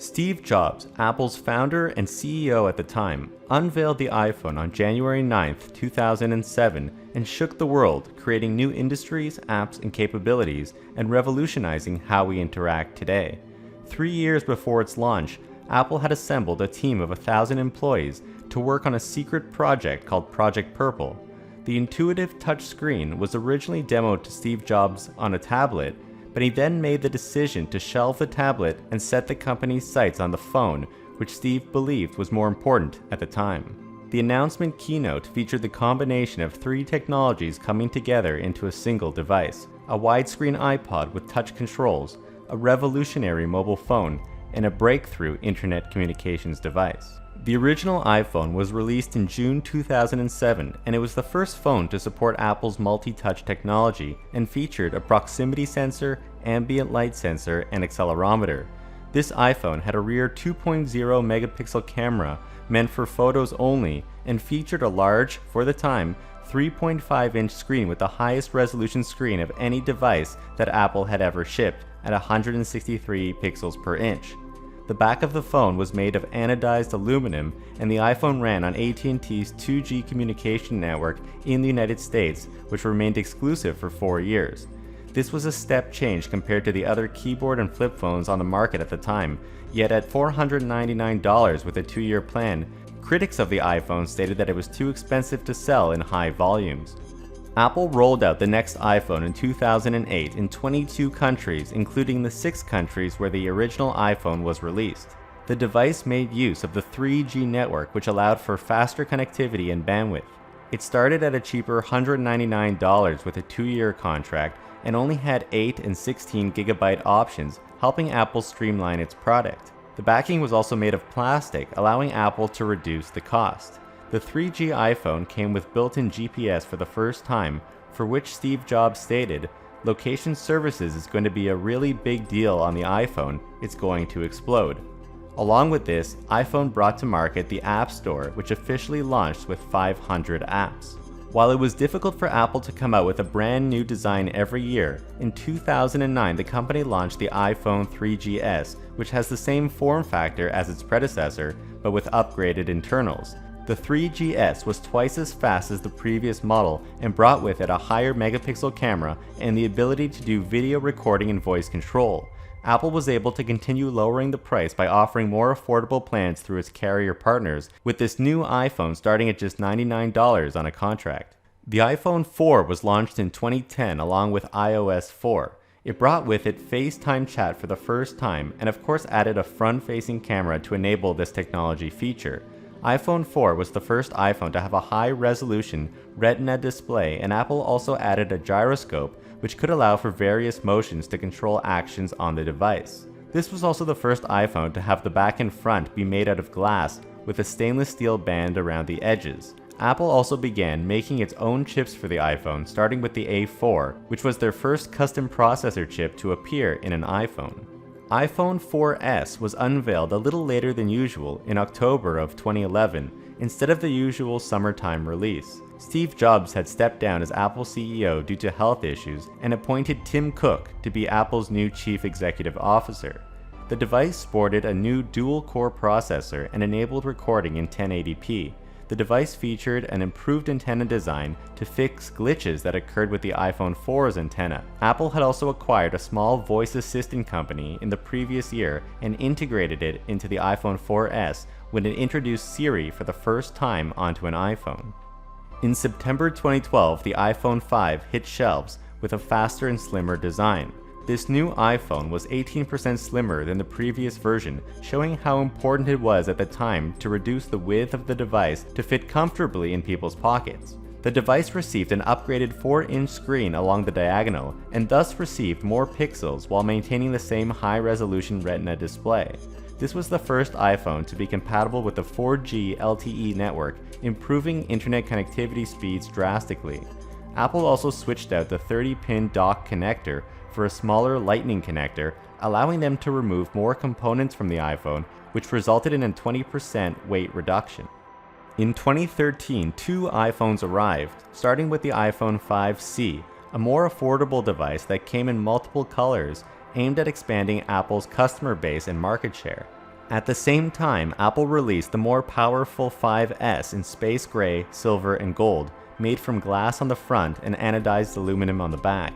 Steve Jobs, Apple's founder and CEO at the time, unveiled the iPhone on January 9, 2007, and shook the world, creating new industries, apps, and capabilities, and revolutionizing how we interact today. 3 years before its launch, Apple had assembled a team of 1,000 employees to work on a secret project called Project Purple. The intuitive touchscreen was originally demoed to Steve Jobs on a tablet, but he then made the decision to shelve the tablet and set the company's sights on the phone, which Steve believed was more important at the time. The announcement keynote featured the combination of 3 technologies coming together into a single device: a widescreen iPod with touch controls, a revolutionary mobile phone, and a breakthrough internet communications device. The original iPhone was released in June 2007, and it was the first phone to support Apple's multi-touch technology and featured a proximity sensor, ambient light sensor, and accelerometer. This iPhone had a rear 2.0 megapixel camera meant for photos only and featured a large, for the time, 3.5-inch screen with the highest resolution screen of any device that Apple had ever shipped at 163 pixels per inch. The back of the phone was made of anodized aluminum, and the iPhone ran on AT&T's 2G communication network in the United States, which remained exclusive for 4 years. This was a step change compared to the other keyboard and flip phones on the market at the time, yet at $499 with a 2-year plan, critics of the iPhone stated that it was too expensive to sell in high volumes. Apple rolled out the next iPhone in 2008 in 22 countries, including the 6 countries where the original iPhone was released. The device made use of the 3G network, which allowed for faster connectivity and bandwidth. It started at a cheaper $199 with a 2-year contract and only had 8 and 16 gigabyte options, helping Apple streamline its product. The backing was also made of plastic, allowing Apple to reduce the cost. The 3G iPhone came with built-in GPS for the first time, for which Steve Jobs stated, "Location services is going to be a really big deal on the iPhone, it's going to explode." Along with this, iPhone brought to market the App Store, which officially launched with 500 apps. While it was difficult for Apple to come out with a brand new design every year, in 2009 the company launched the iPhone 3GS, which has the same form factor as its predecessor, but with upgraded internals. The 3GS was twice as fast as the previous model and brought with it a higher megapixel camera and the ability to do video recording and voice control. Apple was able to continue lowering the price by offering more affordable plans through its carrier partners, with this new iPhone starting at just $99 on a contract. The iPhone 4 was launched in 2010 along with iOS 4. It brought with it FaceTime chat for the first time and of course added a front-facing camera to enable this technology feature. iPhone 4 was the first iPhone to have a high-resolution Retina display, and Apple also added a gyroscope, which could allow for various motions to control actions on the device. This was also the first iPhone to have the back and front be made out of glass with a stainless steel band around the edges. Apple also began making its own chips for the iPhone, starting with the A4, which was their first custom processor chip to appear in an iPhone. iPhone 4S was unveiled a little later than usual in October of 2011, instead of the usual summertime release. Steve Jobs had stepped down as Apple CEO due to health issues and appointed Tim Cook to be Apple's new Chief Executive Officer. The device sported a new dual-core processor and enabled recording in 1080p. The device featured an improved antenna design to fix glitches that occurred with the iPhone 4's antenna. Apple had also acquired a small voice assistant company in the previous year and integrated it into the iPhone 4S when it introduced Siri for the first time onto an iPhone. In September 2012, the iPhone 5 hit shelves with a faster and slimmer design. This new iPhone was 18% slimmer than the previous version, showing how important it was at the time to reduce the width of the device to fit comfortably in people's pockets. The device received an upgraded 4-inch screen along the diagonal and thus received more pixels while maintaining the same high-resolution Retina display. This was the first iPhone to be compatible with the 4G LTE network, improving internet connectivity speeds drastically. Apple also switched out the 30-pin dock connector for a smaller Lightning connector, allowing them to remove more components from the iPhone, which resulted in a 20% weight reduction. In 2013, 2 iPhones arrived, starting with the iPhone 5C, a more affordable device that came in multiple colors, aimed at expanding Apple's customer base and market share. At the same time, Apple released the more powerful 5S in space gray, silver, and gold, made from glass on the front and anodized aluminum on the back.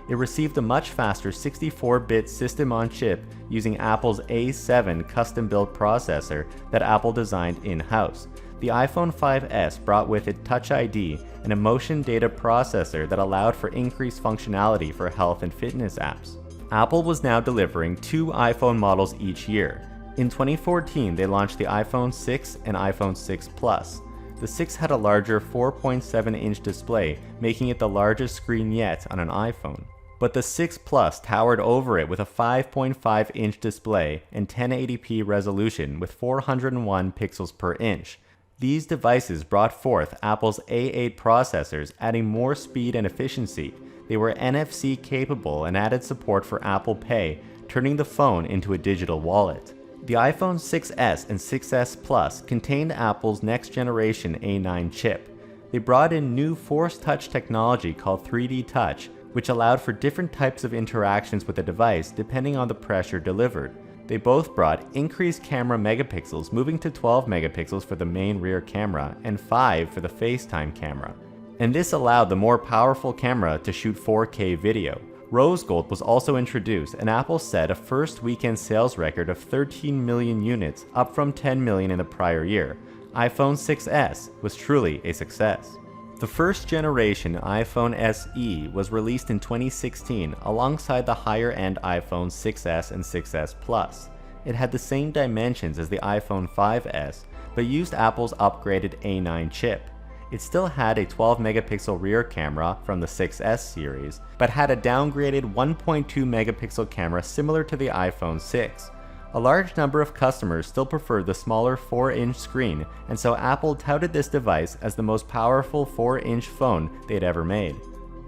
It received a much faster 64-bit system-on-chip using Apple's A7 custom-built processor that Apple designed in-house. The iPhone 5S brought with it Touch ID and a motion data processor that allowed for increased functionality for health and fitness apps. Apple was now delivering 2 iPhone models each year. In 2014, they launched the iPhone 6 and iPhone 6 Plus. The 6 had a larger 4.7-inch display, making it the largest screen yet on an iPhone. But the 6 Plus towered over it with a 5.5-inch display and 1080p resolution with 401 pixels per inch. These devices brought forth Apple's A8 processors, adding more speed and efficiency. They were NFC capable and added support for Apple Pay, turning the phone into a digital wallet. The iPhone 6s and 6s Plus contained Apple's next-generation A9 chip. They brought in new Force Touch technology called 3D Touch, which allowed for different types of interactions with the device depending on the pressure delivered. They both brought increased camera megapixels, moving to 12 megapixels for the main rear camera and 5 for the FaceTime camera. And this allowed the more powerful camera to shoot 4K video. Rose Gold was also introduced, and Apple set a first weekend sales record of 13 million units, up from 10 million in the prior year. iPhone 6s was truly a success. The first generation iPhone SE was released in 2016 alongside the higher-end iPhone 6s and 6s Plus. It had the same dimensions as the iPhone 5s, but used Apple's upgraded A9 chip. It still had a 12-megapixel rear camera from the 6s series, but had a downgraded 1.2-megapixel camera similar to the iPhone 6. A large number of customers still preferred the smaller 4-inch screen, and so Apple touted this device as the most powerful 4-inch phone they'd ever made.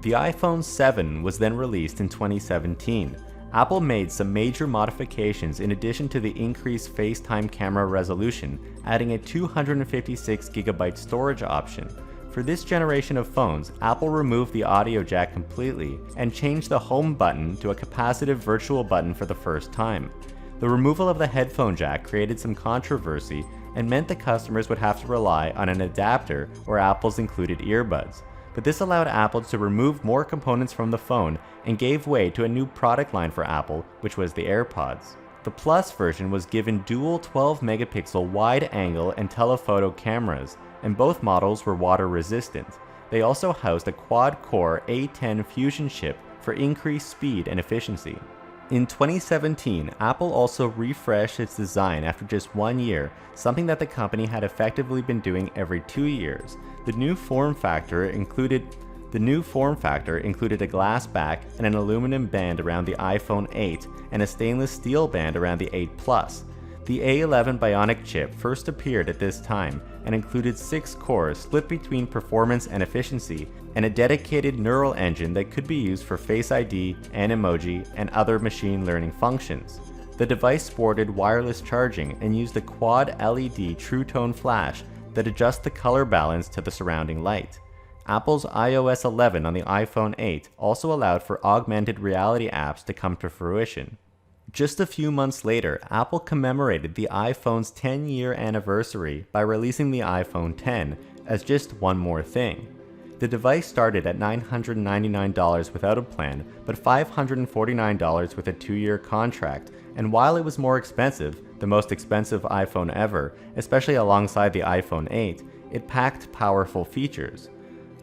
The iPhone 7 was then released in 2017. Apple made some major modifications in addition to the increased FaceTime camera resolution, adding a 256GB storage option. For this generation of phones, Apple removed the audio jack completely and changed the home button to a capacitive virtual button for the first time. The removal of the headphone jack created some controversy and meant that customers would have to rely on an adapter or Apple's included earbuds. But this allowed Apple to remove more components from the phone and gave way to a new product line for Apple, which was the AirPods. The Plus version was given dual 12-megapixel wide-angle and telephoto cameras, and both models were water-resistant. They also housed a quad-core A10 Fusion chip for increased speed and efficiency. In 2017, Apple also refreshed its design after just 1 year, something that the company had effectively been doing every 2 years. The new form factor included a glass back and an aluminum band around the iPhone 8 and a stainless steel band around the 8 Plus. The A11 Bionic chip first appeared at this time and included 6 cores split between performance and efficiency, and a dedicated neural engine that could be used for Face ID, Animoji, and other machine learning functions. The device sported wireless charging and used a quad LED True Tone flash that adjusts the color balance to the surrounding light. Apple's iOS 11 on the iPhone 8 also allowed for augmented reality apps to come to fruition. Just a few months later, Apple commemorated the iPhone's 10-year anniversary by releasing the iPhone X as just one more thing. The device started at $999 without a plan, but $549 with a 2-year contract, and while it was more expensive, the most expensive iPhone ever, especially alongside the iPhone 8, it packed powerful features.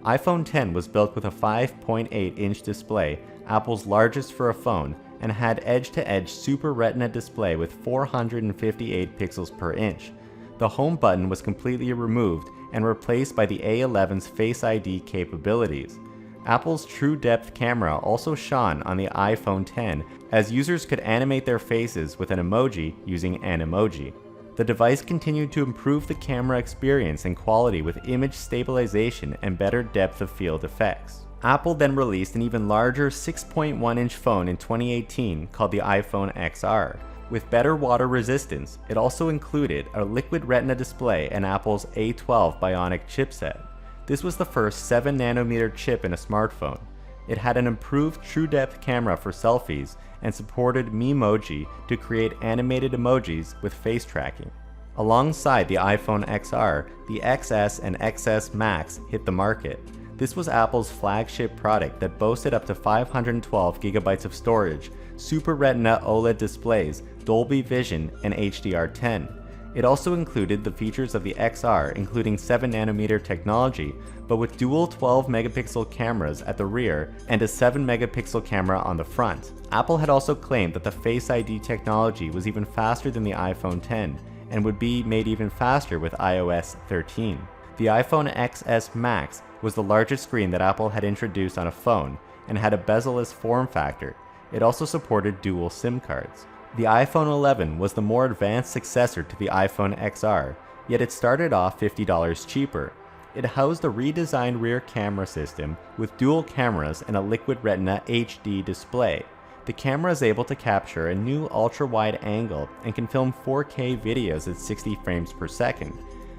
iPhone X was built with a 5.8-inch display, Apple's largest for a phone, and had edge-to-edge Super Retina display with 458 pixels per inch. The home button was completely removed and replaced by the A11's Face ID capabilities. Apple's True Depth camera also shone on the iPhone X, as users could animate their faces with an emoji using Animoji. The device continued to improve the camera experience and quality with image stabilization and better depth of field effects. Apple then released an even larger 6.1-inch phone in 2018 called the iPhone XR. With better water resistance, it also included a liquid retina display and Apple's A12 Bionic chipset. This was the first 7nm chip in a smartphone. It had an improved True Depth camera for selfies and supported Memoji to create animated emojis with face tracking. Alongside the iPhone XR, the XS and XS Max hit the market. This was Apple's flagship product that boasted up to 512 gigabytes of storage, Super Retina OLED displays, Dolby Vision, and HDR10. It also included the features of the XR, including 7nm technology, but with dual 12-megapixel cameras at the rear and a 7-megapixel camera on the front. Apple had also claimed that the Face ID technology was even faster than the iPhone X and would be made even faster with iOS 13. The iPhone XS Max was the largest screen that Apple had introduced on a phone and had a bezel-less form factor. It also supported dual SIM cards. The iPhone 11 was the more advanced successor to the iPhone XR, yet it started off $50 cheaper. It housed a redesigned rear camera system with dual cameras and a Liquid Retina HD display. The camera is able to capture a new ultra-wide angle and can film 4K videos at 60 frames per second.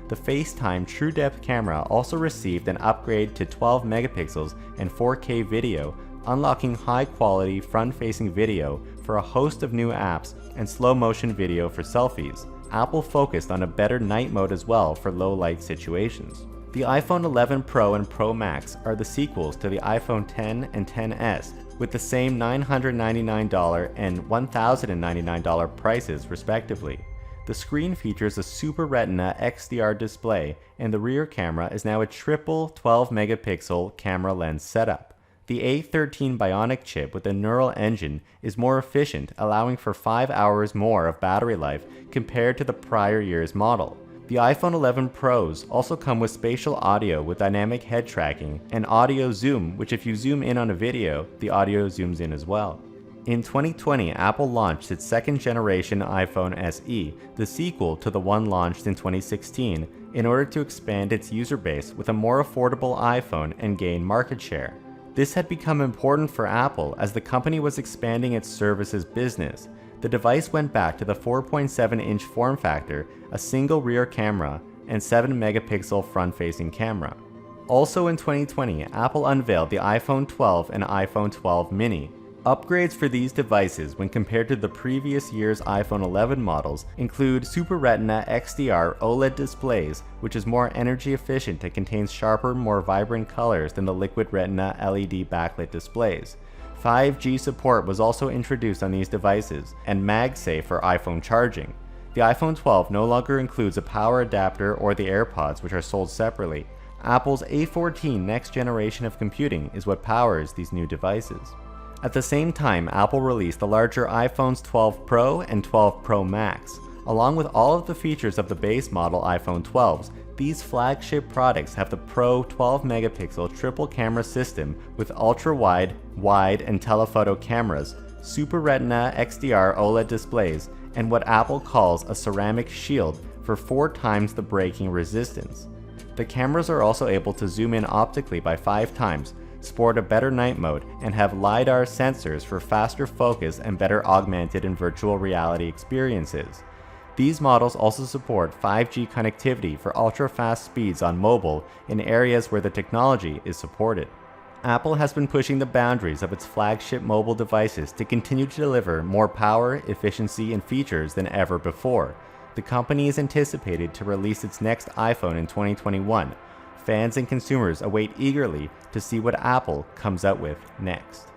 The FaceTime TrueDepth camera also received an upgrade to 12 megapixels and 4K video, unlocking high-quality front-facing video for a host of new apps and slow-motion video for selfies. Apple focused on a better night mode as well for low-light situations. The iPhone 11 Pro and Pro Max are the sequels to the iPhone X and XS, with the same $999 and $1,099 prices respectively. The screen features a Super Retina XDR display, and the rear camera is now a triple 12-megapixel camera lens setup. The A13 Bionic chip with a neural engine is more efficient, allowing for 5 hours more of battery life compared to the prior year's model. The iPhone 11 Pros also come with spatial audio with dynamic head tracking and audio zoom, which if you zoom in on a video, the audio zooms in as well. In 2020, Apple launched its second-generation iPhone SE, the sequel to the one launched in 2016, in order to expand its user base with a more affordable iPhone and gain market share. This had become important for Apple as the company was expanding its services business. The device went back to the 4.7-inch form factor, a single rear camera, and 7-megapixel front-facing camera. Also in 2020, Apple unveiled the iPhone 12 and iPhone 12 mini. Upgrades for these devices when compared to the previous year's iPhone 11 models include Super Retina XDR OLED displays, which is more energy efficient and contains sharper, more vibrant colors than the Liquid Retina LED backlit displays. 5G support was also introduced on these devices, and MagSafe for iPhone charging. The iPhone 12 no longer includes a power adapter or the AirPods, which are sold separately. Apple's A14 next generation of computing is what powers these new devices. At the same time, Apple released the larger iPhones 12 Pro and 12 Pro Max. Along with all of the features of the base model iPhone 12s, these flagship products have the Pro 12-megapixel triple camera system with ultra-wide, wide, and telephoto cameras, Super Retina XDR OLED displays, and what Apple calls a ceramic shield for 4 times the braking resistance. The cameras are also able to zoom in optically by 5 times, sport a better night mode, and have LiDAR sensors for faster focus and better augmented and virtual reality experiences. These models also support 5G connectivity for ultra-fast speeds on mobile in areas where the technology is supported. Apple has been pushing the boundaries of its flagship mobile devices to continue to deliver more power, efficiency, and features than ever before. The company is anticipated to release its next iPhone in 2021. Fans and consumers await eagerly to see what Apple comes out with next.